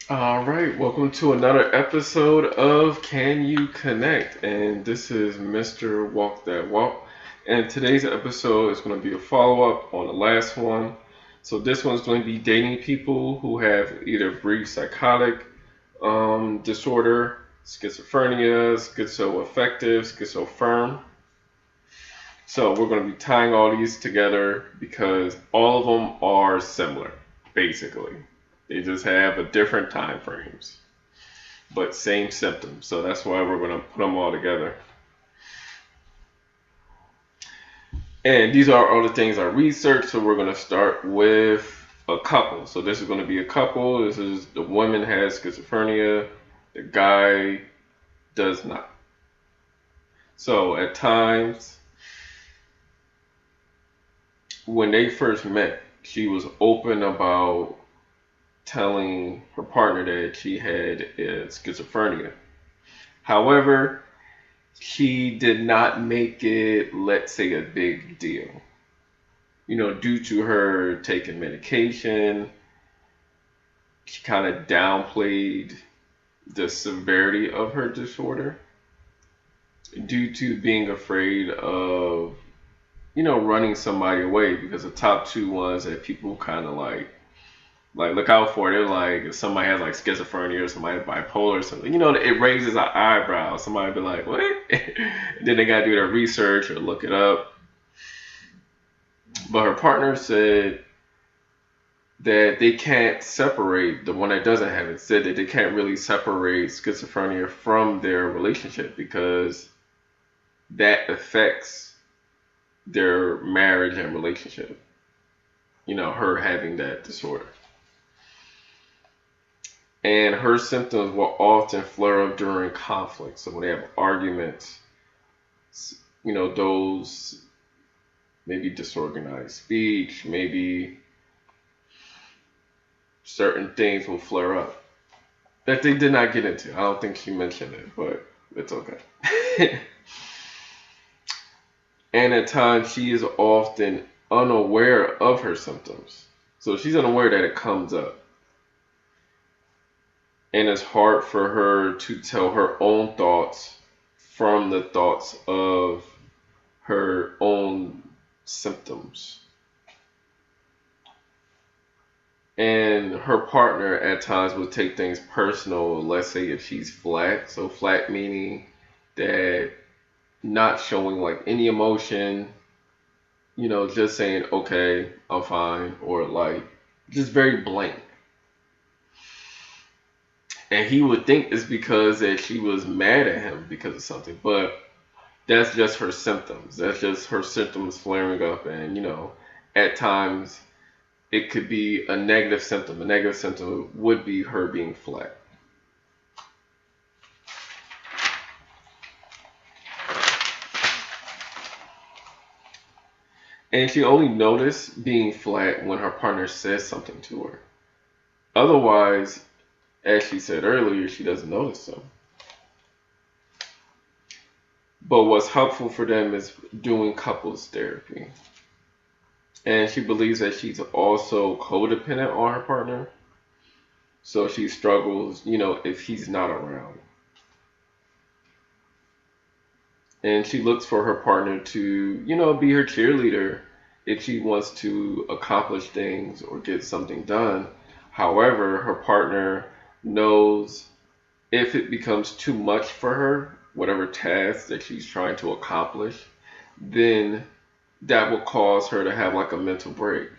All right, welcome to another episode of Can You Connect? And this is Mr. Walk That Walk. And today's episode is going to be a follow up on the last one. So this one's going to be dating people who have either brief psychotic disorder, schizophrenia, schizoaffective, schizophrenic. So we're going to be tying all these together because all of them are similar, basically. They just have a different time frames, but same symptoms. So that's why we're going to put them all together. And these are all the things I researched. So we're going to start with a couple. So this is going to be a couple. This is the woman has schizophrenia. The guy does not. So at times, when they first met, she was open about telling her partner that she had schizophrenia. However, she did not make it, let's say, a big deal. Due to her taking medication, she kind of downplayed the severity of her disorder due to being afraid of, running somebody away, because the top two ones that people kind of like look out for. They're like, if somebody has like schizophrenia or somebody has bipolar or something, it raises an eyebrow. Somebody be like, what? And then they gotta do their research or look it up. But her partner said that they can't separate, the one that doesn't have it said that they can't really separate schizophrenia from their relationship because that affects their marriage and relationship. Her having that disorder. And her symptoms will often flare up during conflict. So when they have arguments, those maybe disorganized speech, maybe certain things will flare up that they did not get into. I don't think she mentioned it, but it's okay. And at times she is often unaware of her symptoms. So she's unaware that it comes up. And it's hard for her to tell her own thoughts from the thoughts of her own symptoms. And her partner at times would take things personal. Let's say if she's flat. So flat meaning that not showing like any emotion, just saying, okay, I'm fine, or like just very blank. And he would think it's because that she was mad at him because of something, but that's just her symptoms. That's just her symptoms flaring up, and at times it could be a negative symptom. A negative symptom would be her being flat. And she only noticed being flat when her partner says something to her. Otherwise, as she said earlier, she doesn't notice them. But what's helpful for them is doing couples therapy. And she believes that she's also codependent on her partner. So she struggles, if he's not around. And she looks for her partner to, be her cheerleader if she wants to accomplish things or get something done. However, her partner knows if it becomes too much for her, whatever task that she's trying to accomplish, then that will cause her to have like a mental break.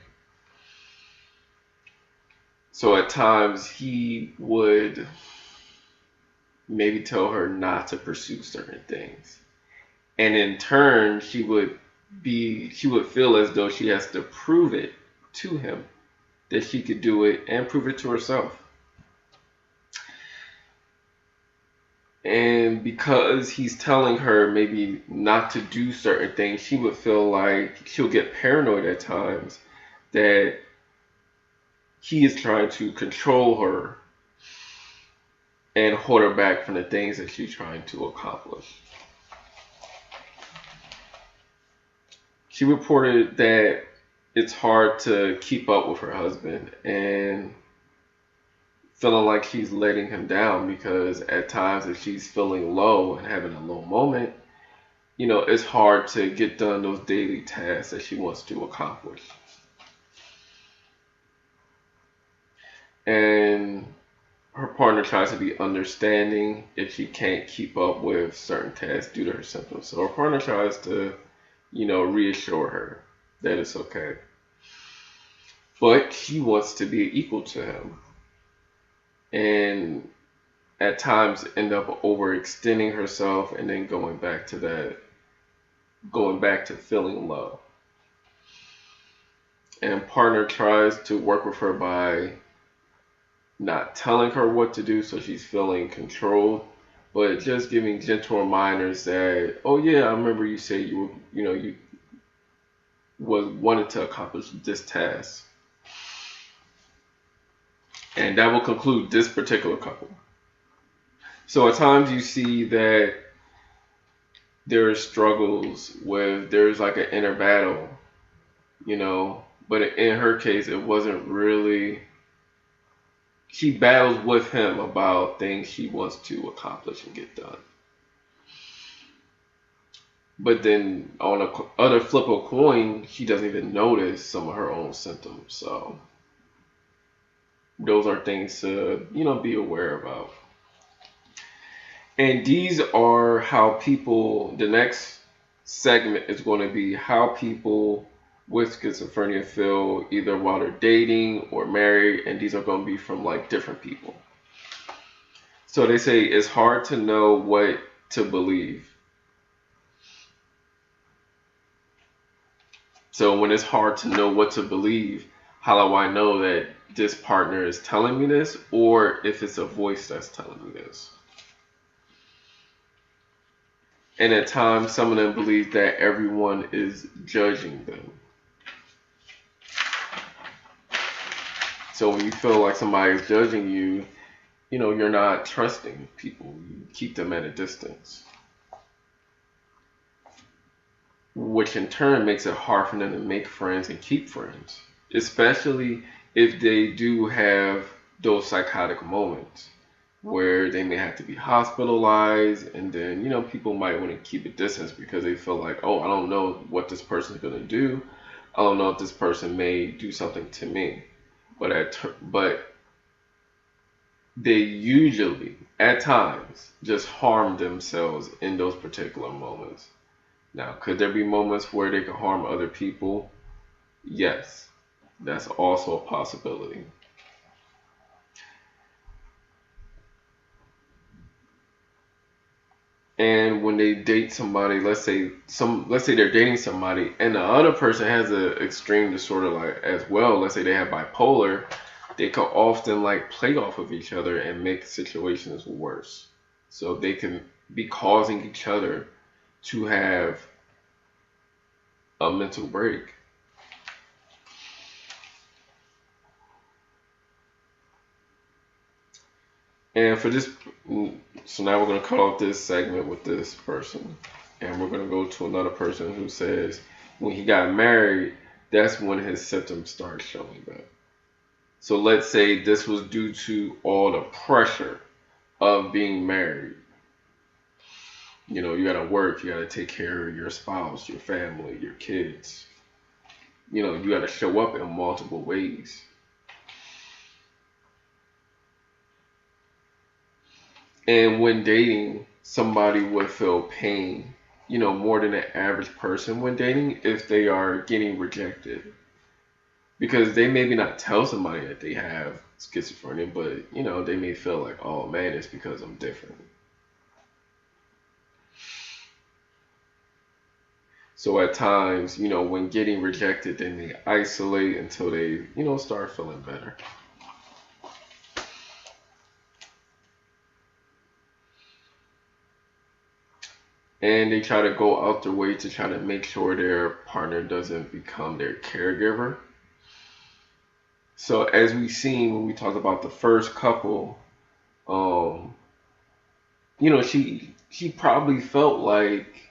So at times he would maybe tell her not to pursue certain things. And in turn, she would feel as though she has to prove it to him that she could do it and prove it to herself. And because he's telling her maybe not to do certain things, she would feel like she'll get paranoid at times that he is trying to control her and hold her back from the things that she's trying to accomplish. She reported that it's hard to keep up with her husband and feeling like she's letting him down because at times if she's feeling low and having a low moment, it's hard to get done those daily tasks that she wants to accomplish. And her partner tries to be understanding if she can't keep up with certain tasks due to her symptoms. So her partner tries to, reassure her that it's okay. But she wants to be equal to him. And at times end up overextending herself and then going back to feeling low. And partner tries to work with her by not telling her what to do so she's feeling controlled, but just giving gentle reminders that, oh yeah, I remember you said you wanted to accomplish this task. And that will conclude this particular couple. So at times you see that there are struggles with there's like an inner battle, but in her case it wasn't really. She battles with him about things she wants to accomplish and get done. But then on the other flip of coin, she doesn't even notice some of her own symptoms. So those are things to, be aware about. And these are how people, the next segment is going to be how people with schizophrenia feel either while they're dating or married. And these are going to be from like different people. So they say it's hard to know what to believe. So when it's hard to know what to believe, how do I know that this partner is telling me this or if it's a voice that's telling me this? And at times, some of them believe that everyone is judging them. So when you feel like somebody is judging you, you're not trusting people. You keep them at a distance. Which in turn makes it hard for them to make friends and keep friends. Especially if they do have those psychotic moments. where they may have to be hospitalized, and then people might want to keep a distance because they feel like, oh, I don't know what this person's gonna do. I don't know if this person may do something to me. But they usually, at times, just harm themselves in those particular moments. Now, could there be moments where they could harm other people? Yes, that's also a possibility. And when they date somebody, let's say they're dating somebody, and the other person has an extreme disorder like as well. Let's say they have bipolar, they can often like play off of each other and make situations worse. So they can be causing each other to have a mental break. And for this, so now we're going to cut off this segment with this person. And we're going to go to another person who says when he got married, that's when his symptoms start showing up. So let's say this was due to all the pressure of being married. You got to work, you got to take care of your spouse, your family, your kids. You got to show up in multiple ways. And when dating, somebody would feel pain, more than an average person when dating if they are getting rejected. Because they maybe not tell somebody that they have schizophrenia, but, they may feel like, oh man, it's because I'm different. So at times, when getting rejected, they may isolate until they, start feeling better. And they try to go out their way to try to make sure their partner doesn't become their caregiver. So as we've seen when we talked about the first couple, um, she probably felt like,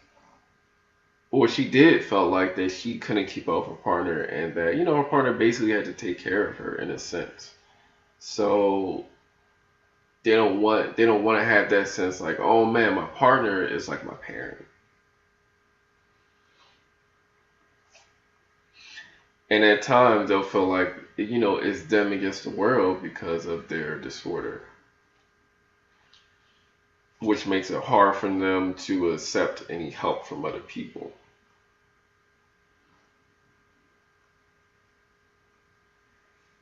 or she did felt like that she couldn't keep up with her partner, and that her partner basically had to take care of her in a sense. So they don't want to have that sense like, oh man, my partner is like my parent. And at times they'll feel like, it's them against the world because of their disorder, which makes it hard for them to accept any help from other people.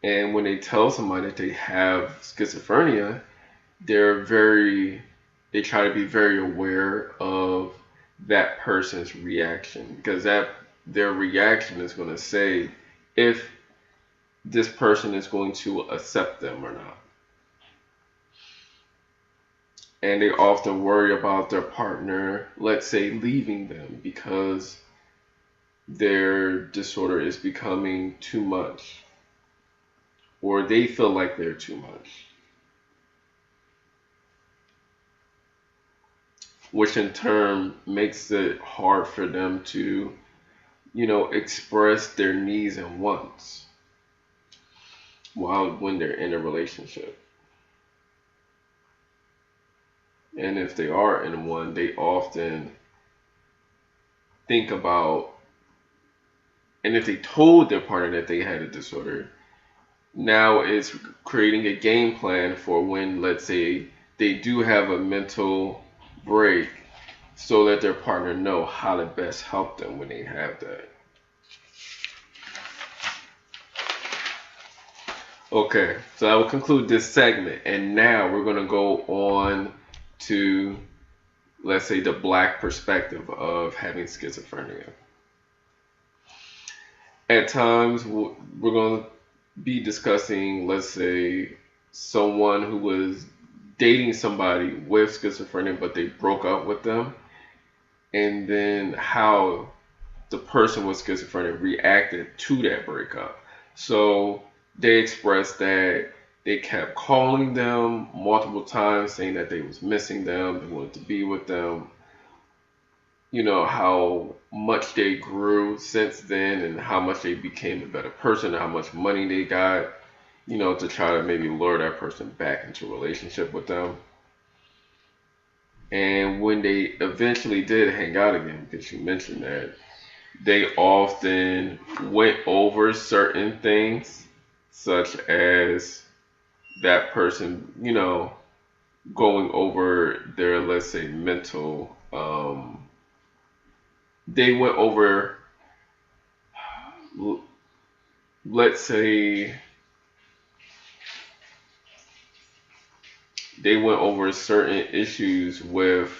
And when they tell somebody that they have schizophrenia, they're very, they try to be very aware of that person's reaction, because their reaction is going to say if this person is going to accept them or not. And they often worry about their partner, let's say, leaving them because their disorder is becoming too much, or they feel like they're too much, which in turn makes it hard for them to, express their needs and wants while when they're in a relationship. And if they are in one, they often think about, and if they told their partner that they had a disorder, now it's creating a game plan for when, let's say, they do have a mental break, so that their partner know how to best help them when they have that. Okay, so I will conclude this segment, and now we're going to go on to, let's say, the black perspective of having schizophrenia. At times, we're going to be discussing, let's say, someone who was dating somebody with schizophrenia, but they broke up with them, and then how the person with schizophrenia reacted to that breakup. So they expressed that they kept calling them multiple times, saying that they was missing them, they wanted to be with them. How much they grew since then, and how much they became a better person, and how much money they got. to try to maybe lure that person back into a relationship with them. And when they eventually did hang out again, because you mentioned that, they often went over certain things, such as that person, going over their, let's say, mental. They went over, let's say, they went over certain issues with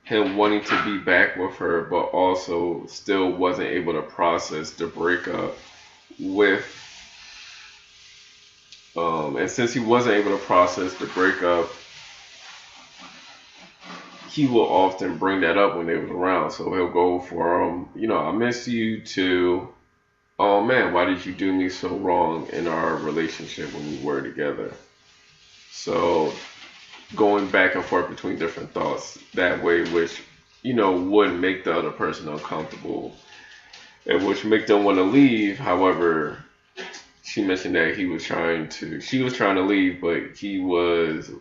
him wanting to be back with her, but also still wasn't able to process the breakup with. And since he wasn't able to process the breakup, he will often bring that up when they was around. So he'll go from, I miss you, to, oh man, why did you do me so wrong in our relationship when we were together? So going back and forth between different thoughts that way, which, would make the other person uncomfortable and which make them want to leave. However, she mentioned that she was trying to leave, but he was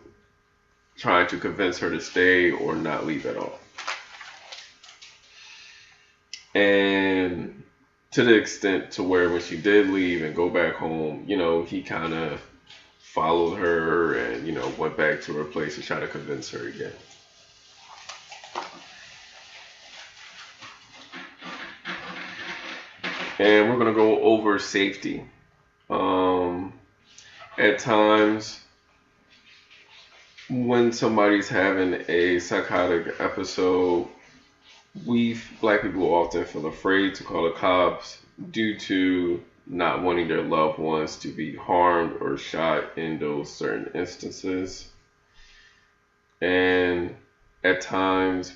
trying to convince her to stay or not leave at all. And to the extent to where when she did leave and go back home, he kind of followed her and, went back to her place to try to convince her again. And we're going to go over safety. At times, when somebody's having a psychotic episode, we black people often feel afraid to call the cops due to not wanting their loved ones to be harmed or shot in those certain instances. And at times,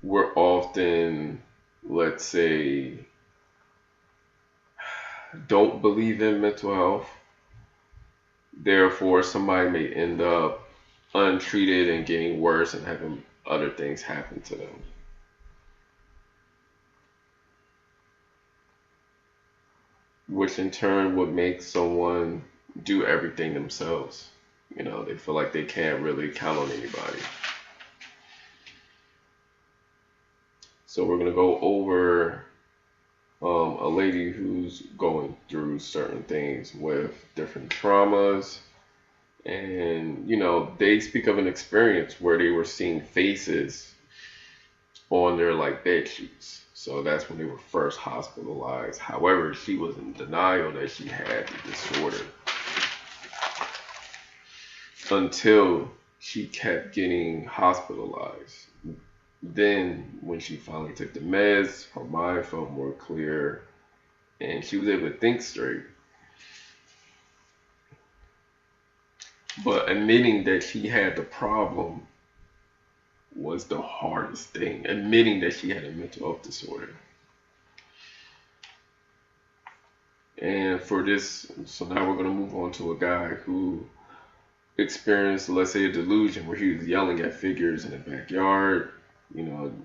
we're often, let's say, don't believe in mental health. Therefore, somebody may end up untreated and getting worse and having other things happen to them. Which in turn would make someone do everything themselves. They feel like they can't really count on anybody. So we're going to go over a lady who's going through certain things with different traumas. And, they speak of an experience where they were seeing faces on their like bed sheets. So that's when they were first hospitalized. However, she was in denial that she had the disorder until she kept getting hospitalized. Then, when she finally took the meds, her mind felt more clear and she was able to think straight. But admitting that she had the problem was the hardest thing. Admitting that she had a mental health disorder. And for this, so now we're going to move on to a guy who experienced, let's say, a delusion where he was yelling at figures in the backyard.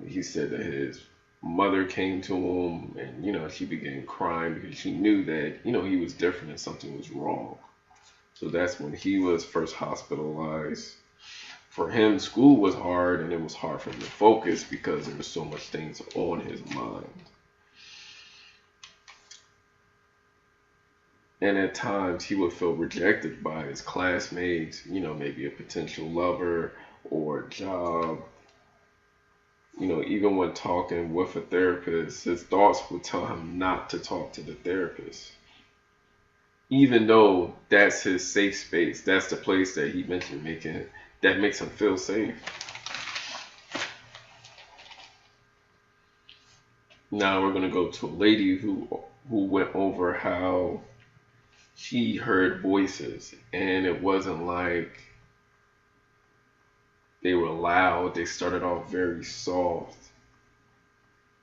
He said that his mother came to him and, she began crying because she knew that, he was different and something was wrong. So that's when he was first hospitalized. For him, school was hard and it was hard for him to focus because there was so much things on his mind. And at times he would feel rejected by his classmates, maybe a potential lover or a job. Even when talking with a therapist, his thoughts would tell him not to talk to the therapist. Even though that's his safe space, that's the place that he mentioned that makes him feel safe. Now we're gonna go to a lady who went over how she heard voices, and it wasn't like they were loud. They started off very soft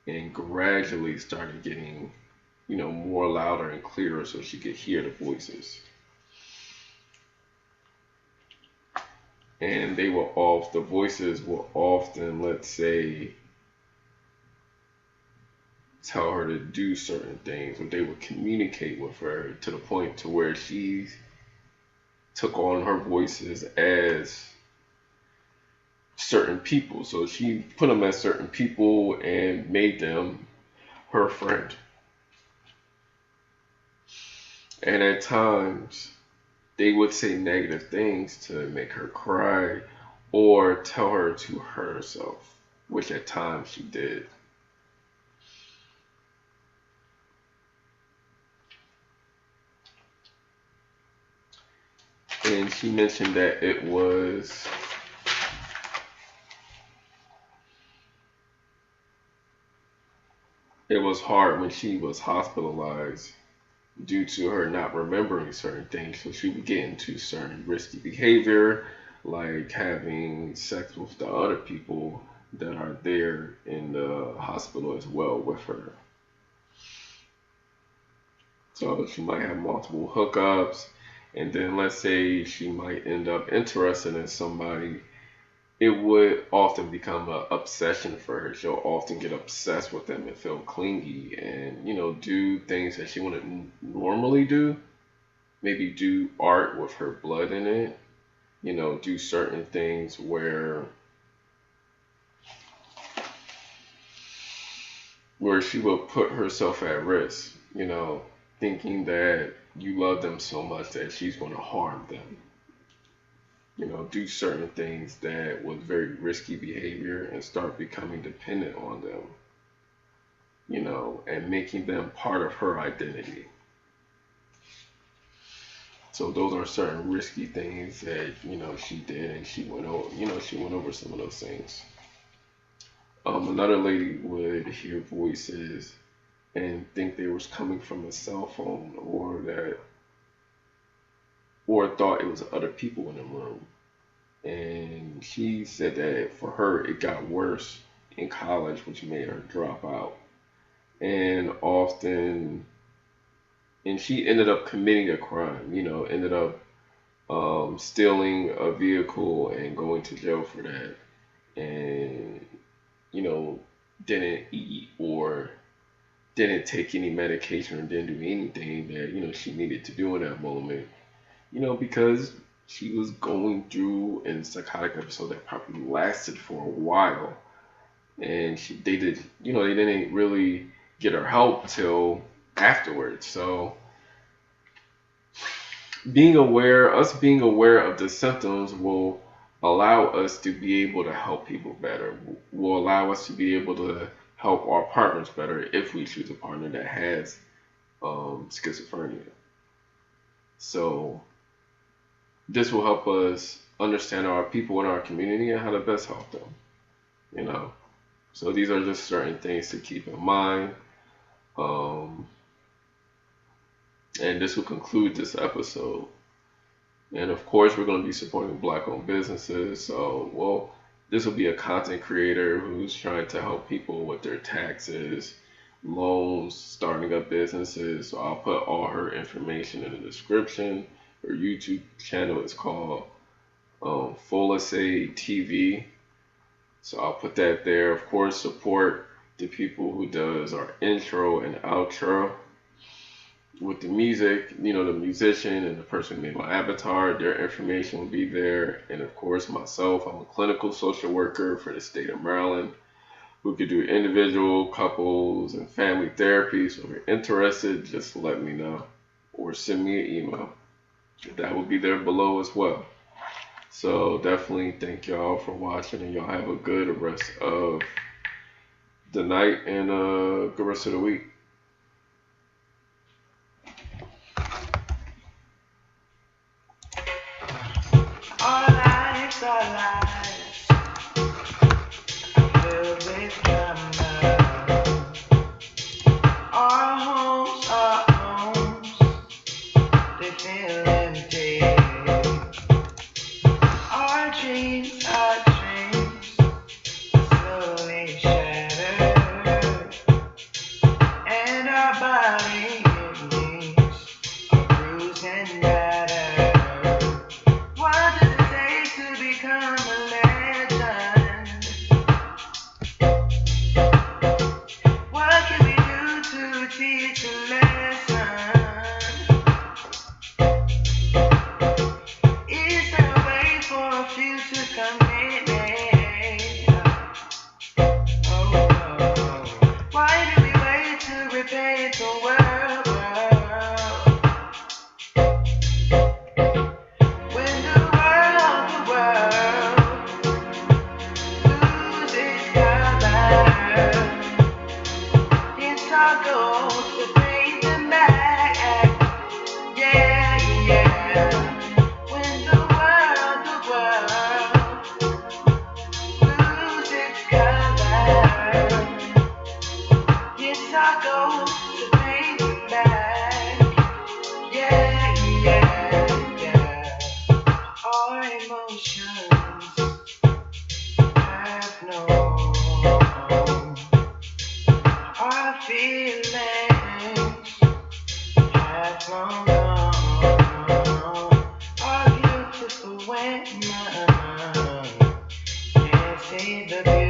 and gradually started getting, more louder and clearer so she could hear the voices. And the voices will often, let's say, tell her to do certain things, or they would communicate with her to the point to where she took on her voices as certain people. So she put them as certain people and made them her friend. And at times, they would say negative things to make her cry or tell her to hurt herself, which at times she did. And she mentioned that it was hard when she was hospitalized due to her not remembering certain things. So she would get into certain risky behavior, like having sex with the other people that are there in the hospital as well with her. So she might have multiple hookups, and then let's say she might end up interested in somebody. It would often become an obsession for her. She'll often get obsessed with them and feel clingy and, do things that she wouldn't normally do. Maybe do art with her blood in it, do certain things where she will put herself at risk, thinking that you love them so much that she's going to harm them. Do certain things that was very risky behavior and start becoming dependent on them, and making them part of her identity. So those are certain risky things that, she did, and she went over some of those things. Another lady would hear voices and think they was coming from a cell phone, or thought it was other people in the room. And she said that for her it got worse in college, which made her drop out. And often, and she ended up committing a crime, ended up stealing a vehicle and going to jail for that. And, you know, didn't eat or didn't take any medication or didn't do anything that, she needed to do in that moment, because she was going through a psychotic episode that probably lasted for a while. And they didn't really get her help till afterwards. So being aware of the symptoms will allow us to be able to help people better, will allow us to be able to help our partners better if we choose a partner that has schizophrenia. So this will help us understand our people in our community and how to best help them, you know. So these are just certain things to keep in mind. Um, and this will conclude this episode. And of course, we're going to be supporting Black-owned businesses. So, this will be a content creator who's trying to help people with their taxes, loans, starting up businesses. So I'll put all her information in the description. Her YouTube channel is called Folisay TV. So I'll put that there. Of course, support the people who does our intro and outro. With the music, the musician and the person who made my avatar, their information will be there. And of course, myself, I'm a clinical social worker for the state of Maryland who could do individual, couples, and family therapy. So if you're interested, just let me know or send me an email. That will be there below as well. So definitely thank y'all for watching, and y'all have a good rest of the night and a good rest of the week. Our lives are lives filled with drama. Our homes are homes, they feel empty. Our dreams are dreams, slowly shattered. And our body needs a bruised and battered. What does it take to become a me the beauty.